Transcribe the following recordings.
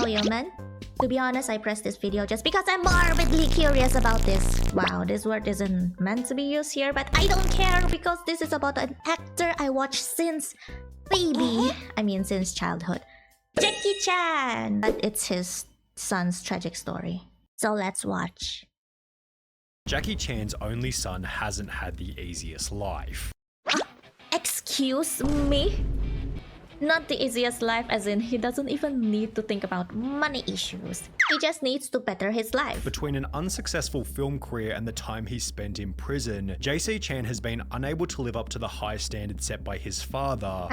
know, Yeoman. To be honest, I pressed this video just because I'm morbidly curious about this. Wow, this word isn't meant to be used here, but I don't care because this is about an actor I watched since since childhood. Jackie Chan! But it's his son's tragic story. So let's watch. Jackie Chan's only son hasn't had the easiest life. Excuse me? Not the easiest life, as in he doesn't even need to think about money issues. He just needs to better his life. Between an unsuccessful film career and the time he spent in prison, JC Chan has been unable to live up to the high standards set by his father.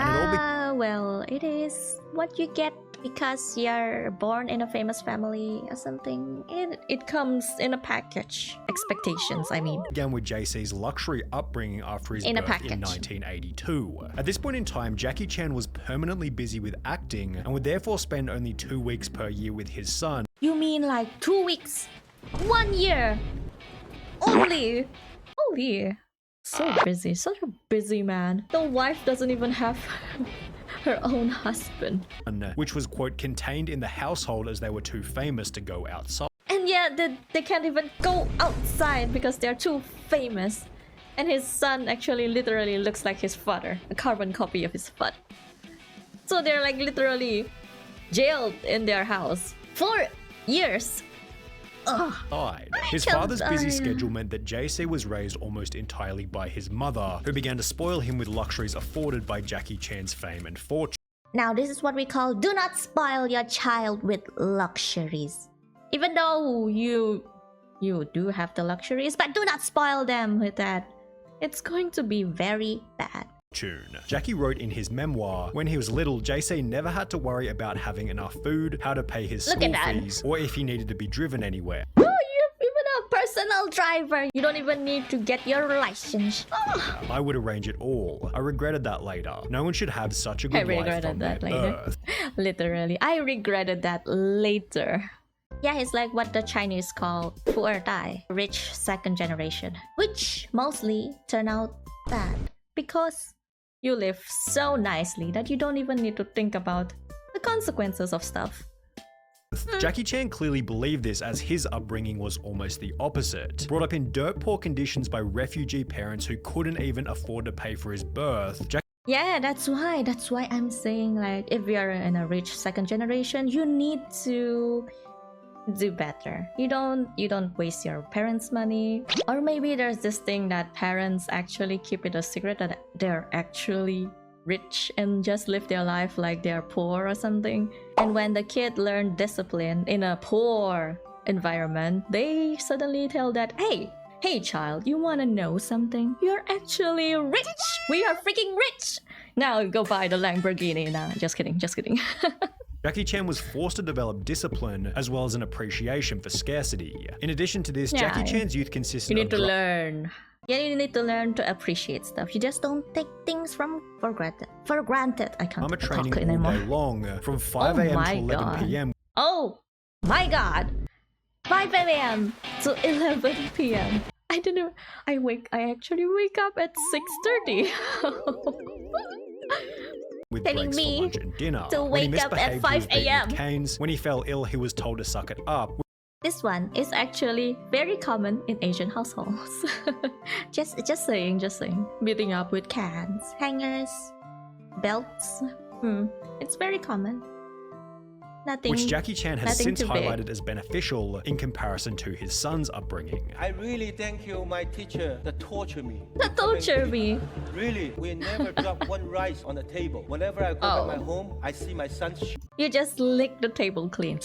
Well, it is what you get because you're born in a famous family or something. It comes in a package. Expectations, I mean. Began with JC's luxury upbringing after his birth in 1982. At this point in time, Jackie Chan was permanently busy with acting and would therefore spend only 2 weeks per year with his son. You mean like 2 weeks? 1 year? Only? Holy. So busy. Such a busy man. The wife doesn't even have her own husband. Which was, quote, contained in the household as they were too famous to go outside. And yeah, they can't even go outside because they're too famous. And his son actually literally looks like his father. A carbon copy of his father. So they're like literally jailed in their house. 4 years. His father's busy schedule meant that JC was raised almost entirely by his mother, who began to spoil him with luxuries afforded by Jackie Chan's fame and fortune. Now this is what we call do not spoil your child with luxuries. Even though you do have the luxuries, but do not spoil them with that. It's going to be very bad. Jackie wrote in his memoir, when he was little, JC never had to worry about having enough food, how to pay his school fees, or if he needed to be driven anywhere. Oh, you're even a personal driver. You don't even need to get your license. I would arrange it all. I regretted that later. No one should have such a good life from their birth. Literally, I regretted that later. Yeah, it's like what the Chinese call 富二代, rich second generation, which mostly turn out bad because you live so nicely that you don't even need to think about the consequences of stuff. Jackie Chan clearly believed this, as his upbringing was almost the opposite. Brought up in dirt poor conditions by refugee parents who couldn't even afford to pay for his birth. Yeah, that's why I'm saying, like, if you're in a rich second generation, you need to do better. You don't waste your parents' money. Or maybe there's this thing that parents actually keep it a secret that they're actually rich and just live their life like they're poor or something. And when the kid learned discipline in a poor environment, they suddenly tell that, hey child, you wanna know something? You're actually rich! We are freaking rich! Now go buy the Lamborghini. Nah, just kidding. Jackie Chan was forced to develop discipline as well as an appreciation for scarcity. In addition to this, Jackie Chan's youth consisted of... You need to learn. Yeah, you need to learn to appreciate stuff. You just don't take things for granted. I can't talk training anymore. All day long, from 5 a.m. to 11 p.m. Oh my god! 5 a.m. to 11 p.m. I don't know. I actually wake up at 6:30. With telling breaks me for lunch and dinner. to wake up at 5 a.m. When he fell ill, he was told to suck it up. This one is actually very common in Asian households. just saying. Beating up with cans, hangers, belts. It's very common. Nothing. Which Jackie Chan has since highlighted as beneficial in comparison to his son's upbringing. I really thank you, my teacher, that tortured me. Really, we never drop one rice on the table. Whenever I go to my home, I see my son's You just lick the table clean.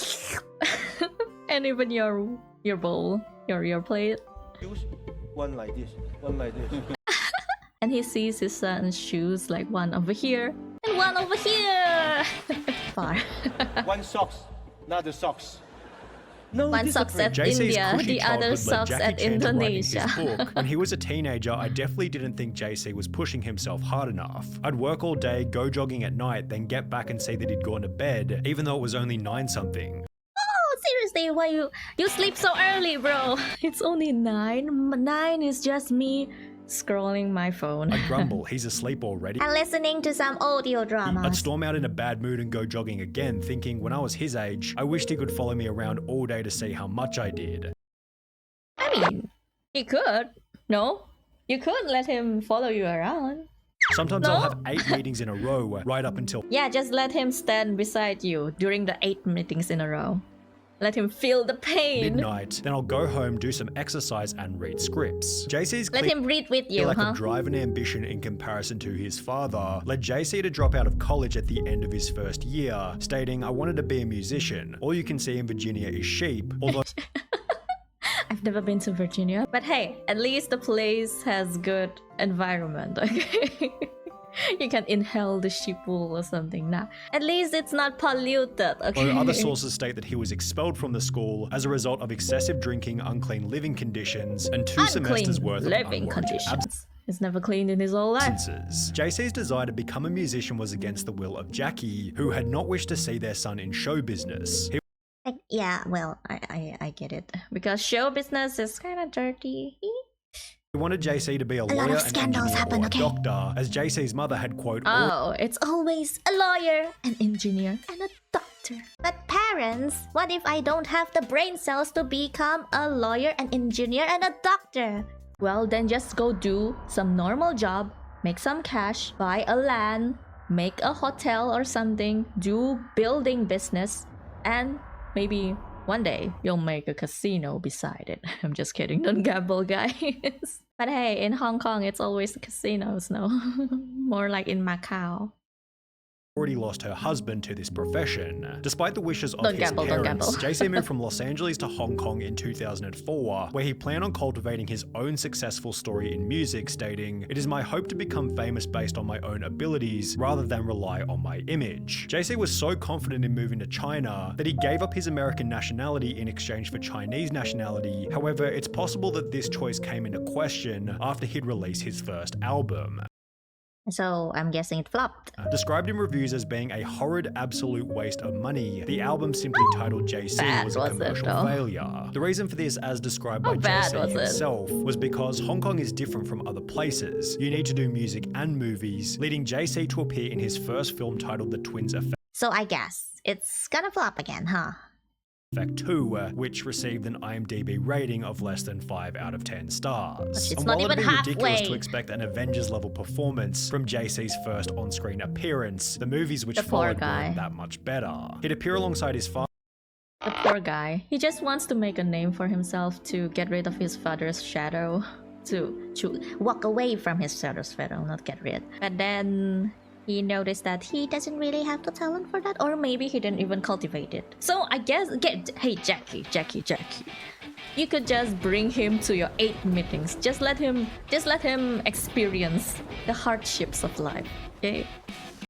And even your bowl, your plate. Use one like this, one like this. And he sees his son's shoes, like one over here and one over here. Far. One socks, not the socks. No, one socks at India, the other socks at Indonesia. When he was a teenager, I definitely didn't think JC was pushing himself hard enough. I'd work all day, go jogging at night, then get back and say that he'd gone to bed, even though it was only 9-something. Oh, seriously, why you sleep so early, bro? It's only 9. 9 is just me scrolling my phone. I'd grumble, he's asleep already. And listening to some audio dramas. I'd storm out in a bad mood and go jogging again, thinking when I was his age, I wished he could follow me around all day to see how much I did. I mean, he could. No? You could let him follow you around. Sometimes I'll have 8 meetings in a row, right up until... Yeah, just let him stand beside you during the 8 meetings in a row. Let him feel the pain. Midnight. Then I'll go home, do some exercise, and read scripts. JC's Let him read with you, lack of drive and ambition in comparison to his father led JC to drop out of college at the end of his first year, stating, "I wanted to be a musician. All you can see in Virginia is sheep." Although I've never been to Virginia, but hey, at least the place has good environment, okay? You can inhale the sheep wool or something. Nah, at least it's not polluted, okay? Other sources state that he was expelled from the school as a result of excessive drinking, unclean living conditions, and 2 semesters worth of living conditions. He's never cleaned in his whole life. JC's desire to become a musician was against the will of Jackie, who had not wished to see their son in show business. Yeah, well, I get it. Because show business is kind of dirty. He wanted JC to be a lawyer, an engineer, or a doctor, as JC's mother had, quote, "Oh, it's always a lawyer, an engineer, and a doctor." But parents, what if I don't have the brain cells to become a lawyer, an engineer, and a doctor? Well, then just go do some normal job, make some cash, buy a land, make a hotel or something, do building business, and maybe one day you'll make a casino beside it. I'm just kidding, don't gamble, guys. But hey, in Hong Kong, it's always the casinos, no? More like in Macau. Already lost her husband to this profession. Despite the wishes of his parents, JC moved from Los Angeles to Hong Kong in 2004, where he planned on cultivating his own successful story in music, stating, "It is my hope to become famous based on my own abilities, rather than rely on my image." JC was so confident in moving to China that he gave up his American nationality in exchange for Chinese nationality. However, it's possible that this choice came into question after he'd released his first album. So I'm guessing it flopped. Described in reviews as being a horrid absolute waste of money, the album simply titled JC was a commercial failure. The reason for this, as described by JC himself, was because Hong Kong is different from other places. You need to do music and movies, leading JC to appear in his first film titled The Twins Effect. So I guess it's gonna flop again, huh? Effect 2, which received an IMDb rating of less than 5 out of 10 stars. It's not even halfway. Ridiculous to expect an Avengers-level performance from JC's first on-screen appearance, the movies which followed weren't that much better. He'd appear alongside his father. The poor guy. He just wants to make a name for himself, to get rid of his father's shadow, to walk away from his father's shadow, not get rid. But then he noticed that he doesn't really have the talent for that, or maybe he didn't even cultivate it. So I guess, hey Jackie, you could just bring him to your 8 meetings. Just let him experience the hardships of life, okay?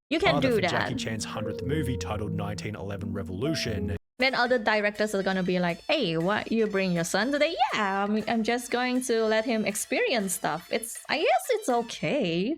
You can do that. Jackie Chan's 100th movie titled 1911 Revolution. Then other directors are gonna be like, "Hey, what, you bring your son today?" Yeah, I'm just going to let him experience stuff. I guess it's okay.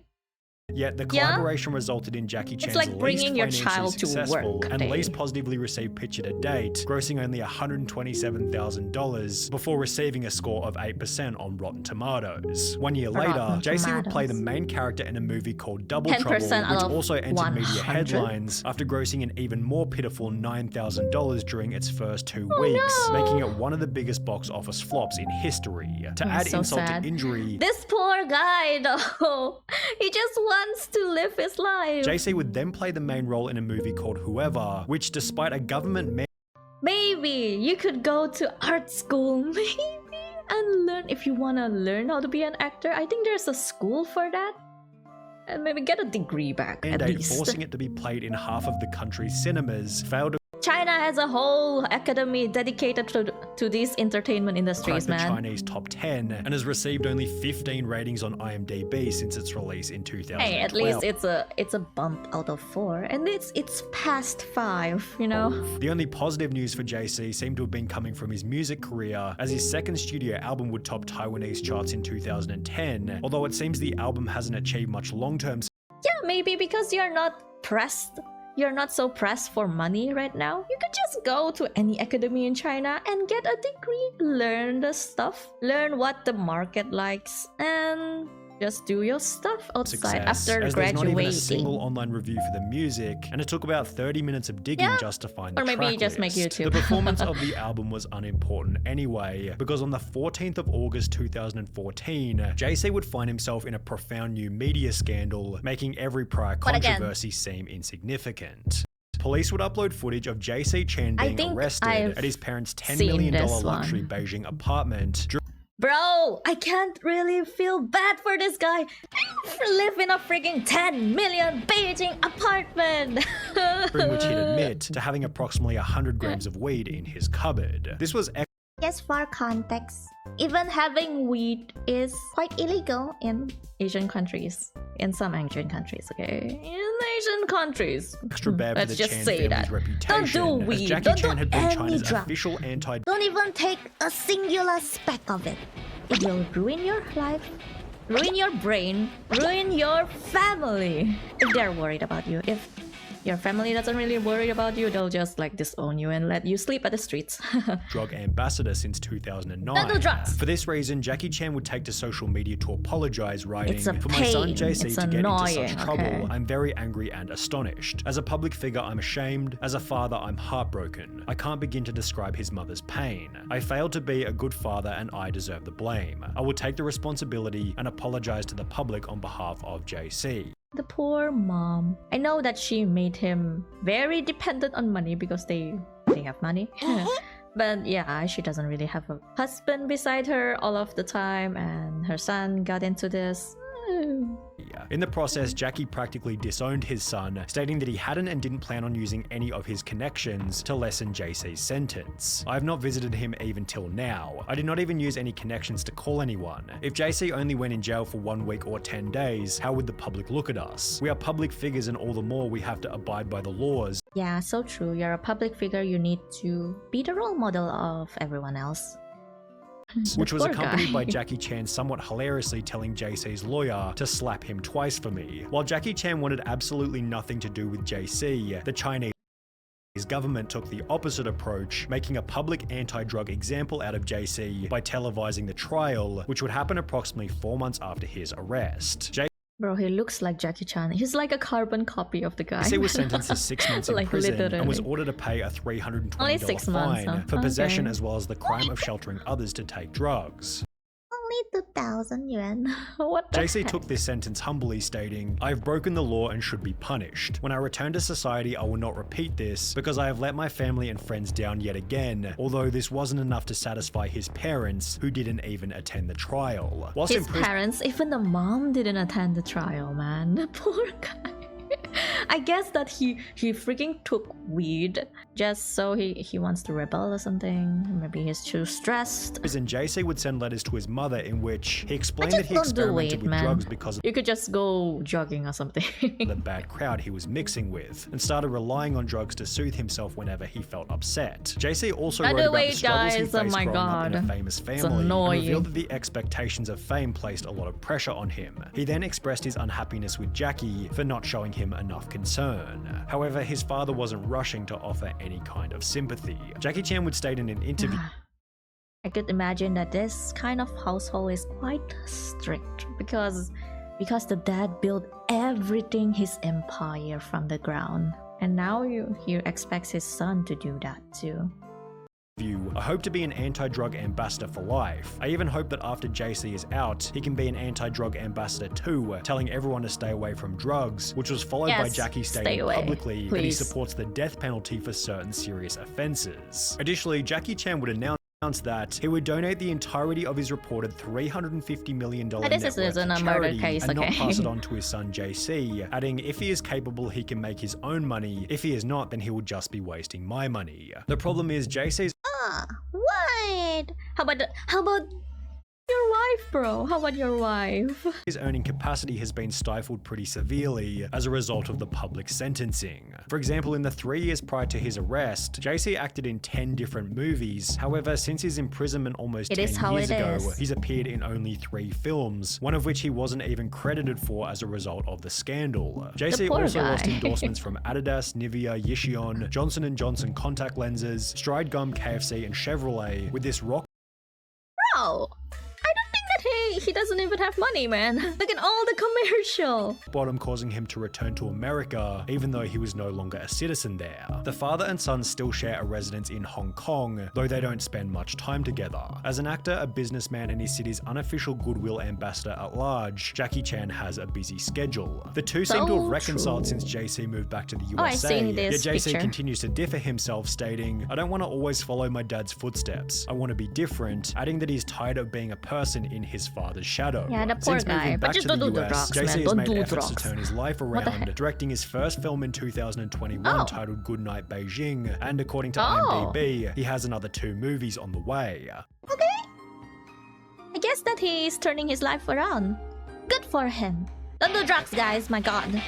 Yet the collaboration resulted in Jackie Chan's least financially successful and least positively received picture to date, grossing only $127,000 before receiving a score of 8% on Rotten Tomatoes. 1 year later, JC would play the main character in a movie called Double Trouble, which also entered media headlines after grossing an even more pitiful $9,000 during its first 2 weeks, making it one of the biggest box office flops in history. To add insult to injury, this poor guy though, he just wants to live his life. JC would then play the main role in a movie called Whoever, which despite a government maybe you could go to art school, maybe, and learn. If you want to learn how to be an actor, I think there's a school for that. And maybe get a degree back, at least. Forcing it to be played in half of the country's cinemas failed to China has a whole academy dedicated to these entertainment industries, man. The Chinese top 10 and has received only 15 ratings on IMDb since its release in 2012. Hey, at least it's a bump out of 4, and it's past 5, you know. The only positive news for JC seemed to have been coming from his music career, as his second studio album would top Taiwanese charts in 2010. Although it seems the album hasn't achieved much long-term. Yeah, maybe because you're not pressed. You're not so pressed for money right now. You could just go to any academy in China and get a degree, learn the stuff, learn what the market likes, and Just do your stuff outside after as graduating. There's not even a single online review for the music, and it took about 30 minutes of digging just to find the track list. Or maybe just make YouTube. The performance of the album was unimportant anyway, because on the 14th of August 2014, JC would find himself in a profound new media scandal, making every prior controversy seem insignificant. Police would upload footage of JC Chan being arrested at his parents' $10 million luxury Beijing apartment. Bro, I can't really feel bad for this guy for living in a freaking 10 million Beijing apartment. During which he'd admit to having approximately 100 grams of weed in his cupboard. This was Yes, for context, even having weed is quite illegal in Asian countries. In some Asian countries, okay? In Asian countries. Extra bad for Let's the just Chan say family's that. reputation. Don't do weed. Jackie Chan had been any China's drug. official anti- Don't even take a singular speck of it. It will ruin your life, ruin your brain, ruin your family. If they're worried about you. If your family doesn't really worry about you, they'll just like disown you and let you sleep at the streets. drug ambassador since 2009. Don't do drugs. For this reason, Jackie Chan would take to social media to apologize, writing, It's a "For my son pain. JC It's to get into annoying, such trouble, okay? I'm very angry and astonished. As a public figure, I'm ashamed. As a father, I'm heartbroken. I can't begin to describe his mother's pain. I failed to be a good father and I deserve the blame. I will take the responsibility and apologize to the public on behalf of JC." The poor mom. I know that she made him very dependent on money because they have money. But yeah, she doesn't really have a husband beside her all of the time, and her son got into this. In the process, Jackie practically disowned his son, stating that he hadn't and didn't plan on using any of his connections to lessen JC's sentence. "I have not visited him even till now. I did not even use any connections to call anyone. If JC only went in jail for 1 week or 10 days, how would the public look at us? We are public figures and all the more we have to abide by the laws." Yeah, so true. You're a public figure, you need to be the role model of everyone else. Which was accompanied by Jackie Chan somewhat hilariously telling JC's lawyer to slap him twice for me. While Jackie Chan wanted absolutely nothing to do with JC, the Chinese government took the opposite approach, making a public anti-drug example out of JC by televising the trial, which would happen approximately 4 months after his arrest. Bro, he looks like Jackie Chan. He's like a carbon copy of the guy. JC was sentenced to 6 months in Like, prison literally. and was ordered to pay a $320 Only 6 months, fine huh? for possession Okay. as well as the crime of sheltering others to take drugs. Only 2,000 yuan. What the JC heck? took this sentence humbly, stating, "I have broken the law and should be punished. When I return to society, I will not repeat this because I have let my family and friends down yet again, although this wasn't enough to satisfy his parents, who didn't even attend the trial." Whilst His parents, even the mom didn't attend the trial, man. The poor guy. I guess that he freaking took weed just so he wants to rebel or something. Maybe he's too stressed. And JC would send letters to his mother in which he explained Just that he don't do experimented weed, with man. drugs because of You could just go jogging or something. the bad crowd he was mixing with, and started relying on drugs to soothe himself whenever he felt upset. JC also Don't wrote do about the weed, struggles he guys. faced Oh my growing up in a God. famous family, and annoying. revealed that the expectations of fame placed a lot of pressure on him. He then expressed his unhappiness with Jackie for not showing him enough concern. However, his father wasn't rushing to offer any kind of sympathy. Jackie Chan would state in an interview, I could imagine that this kind of household is quite strict because the dad built everything, his empire from the ground, and now he expects his son to do that too. "I hope to be an anti-drug ambassador for life. I even hope that after JC is out, he can be an anti-drug ambassador too, telling everyone to stay away from drugs," which was followed by Yes, Jackie stay stating away, publicly that he please. supports the death penalty for certain serious offenses. Additionally, Jackie Chan would announce that he would donate the entirety of his reported $350 million net This worth isn't to a murder charity case, and not okay? pass it on to his son JC, adding, "If he is capable, he can make his own money. If he is not, then he will just be wasting my money." The problem is JC's What? How about your wife, bro? How about your wife? his earning capacity has been stifled pretty severely as a result of the public sentencing. For example, in the 3 years prior to his arrest, JC acted in 10 different movies. However, since his imprisonment almost It 10 is how years it ago, is. he's appeared in only 3 films, one of which he wasn't even credited for as a result of the scandal. JC poor also lost guy. endorsements from Adidas, Nivea, Yishion, Johnson & Johnson contact lenses, Stride Gum, KFC, and Chevrolet, with this rock Bro, I don't think that he doesn't even have money, man. Look at all the commercial. Bottom causing him to return to America, even though he was no longer a citizen there. The father and son still share a residence in Hong Kong, though they don't spend much time together. As an actor, a businessman, and his city's unofficial goodwill ambassador at large, Jackie Chan has a busy schedule. The two seem to have reconciled since JC moved back to the USA, yet JC continues to differ himself, stating, "I don't want to always follow my dad's footsteps. I want to be different," adding that he's tired of being a person in his father's shadow. Yeah, the poor Since guy. moving But back just to don't the do US, drugs, JC man. has Don't made do efforts drugs. to turn his life around, directing his first film in 2021 titled Goodnight Beijing, and according to IMDb, he has another 2 movies on the way. Okay. I guess that he's turning his life around. Good for him. Don't do drugs, guys, my god.